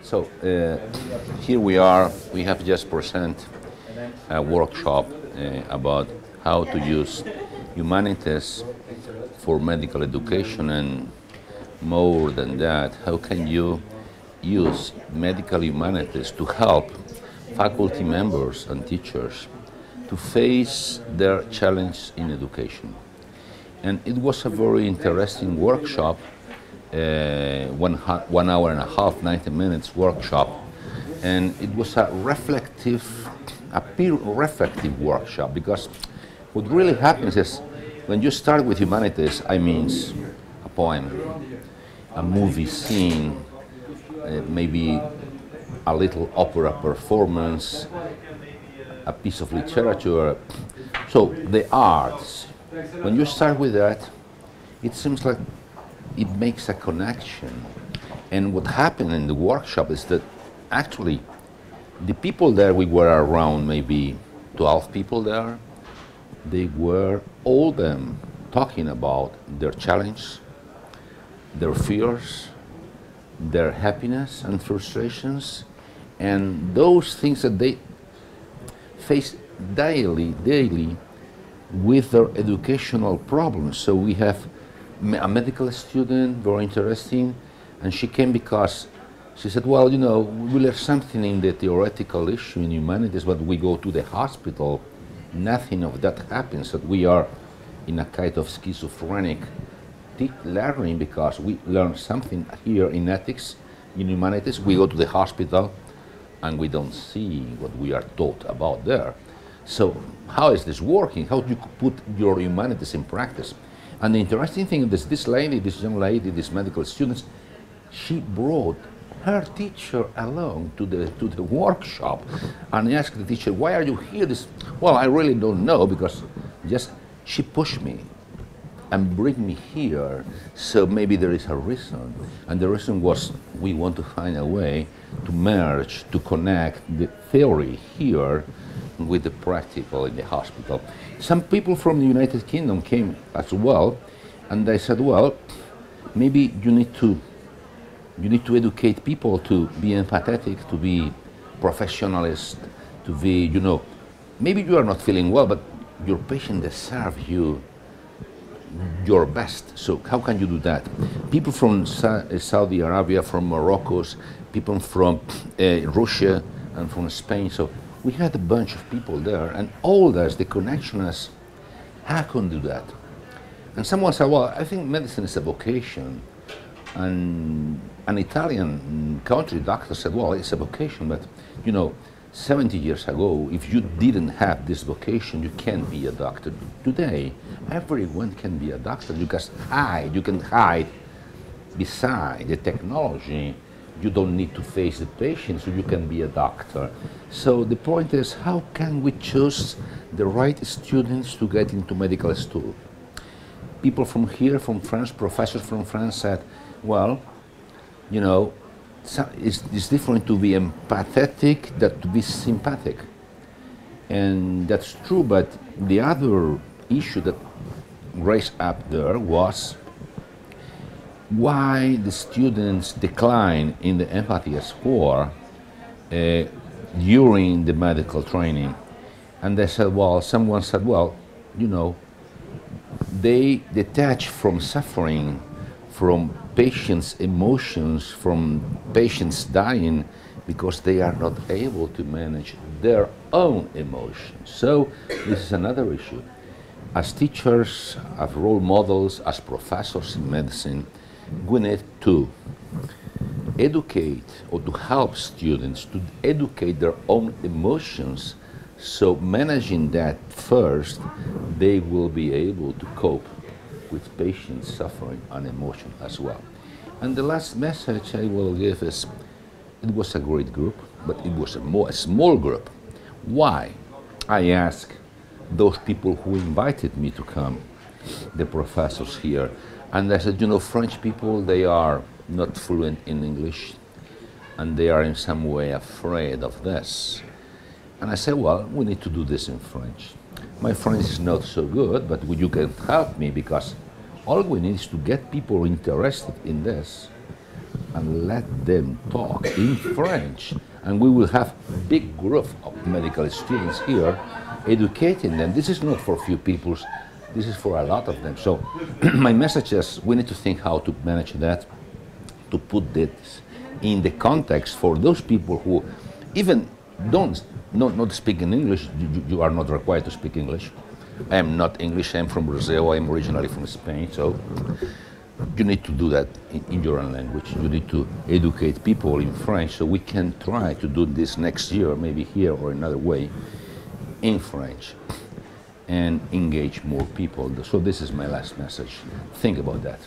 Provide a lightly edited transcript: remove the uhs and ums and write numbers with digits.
So here we are. We have just present a workshop about how to use humanities for medical education, and more than that, how can you use medical humanities to help faculty members and teachers to face their challenge in education. And it was a very interesting workshop, 1 hour and a half, 90 minutes workshop. And it was a peer reflective workshop, because what really happens is when you start with humanities, I mean a poem, a movie scene, maybe a little opera performance, a piece of literature. So the arts, when you start with that, it seems like it makes a connection. And what happened in the workshop is that actually the people there, we were around maybe 12 people there, they were all them talking about their challenge, their fears, their happiness and frustrations, and those things that they face daily with their educational problems. So we have a medical student, very interesting, and she came because she said, well, you know, we learn something in the theoretical issue in humanities, but we go to the hospital, nothing of that happens, that we are in a kind of schizophrenic learning, because we learn something here in ethics, in humanities, we go to the hospital and we don't see what we are taught about there. So how is this working? How do you put your humanities in practice? And the interesting thing is this lady, this young lady, this medical student, she brought her teacher along to the workshop, and I asked the teacher, why are you here? Well, I really don't know, because just she pushed me and bring me here, so maybe there is a reason. And the reason was we want to find a way to merge, to connect the theory here with the practical in the hospital. Some people from the United Kingdom came as well, and they said, well, maybe you need to educate people to be empathetic, to be professionalist, to be, you know, maybe you are not feeling well, but your patient deserves you your best. So how can you do that? People from Saudi Arabia, from Morocco, people from Russia and from Spain. So we had a bunch of people there, and all this, the connection is, how can do that? And someone said, well, I think medicine is a vocation. And an Italian country doctor said, well, it's a vocation, but you know, 70 years ago, if you didn't have this vocation, you can't be a doctor. Today, everyone can be a doctor. You can hide beside the technology. You don't need to face the patient, so you can be a doctor. So the point is, how can we choose the right students to get into medical school? People from here, from France, professors from France said, well, you know, it's different to be empathetic than to be sympathetic. And that's true, but the other issue that raised up there was why the students decline in the empathy score during the medical training. And they said, well, someone said, well, you know, they detach from suffering, from patients' emotions, from patients dying, because they are not able to manage their own emotions. So this is another issue. As teachers, as role models, as professors in medicine, we need to educate, or to help students to educate their own emotions, so managing that first, they will be able to cope with patients suffering and emotion as well. And the last message I will give is, it was a great group, but it was a small group. Why? I asked those people who invited me to come, the professors here, and I said, you know, French people, they are not fluent in English, and they are in some way afraid of this. And I said, well, we need to do this in French. My French is not so good, but you can help me, because all we need is to get people interested in this, and let them talk in French. And we will have a big group of medical students here educating them. This is not for a few people, this is for a lot of them. So my message is we need to think how to manage that, to put this in the context for those people who even don't not speak in English. You are not required to speak English. I am not English, I'm from Brazil, I'm originally from Spain, so you need to do that in your own language. You need to educate people in French, so we can try to do this next year, maybe here or another way, in French, and engage more people. So this is my last message. Think about that.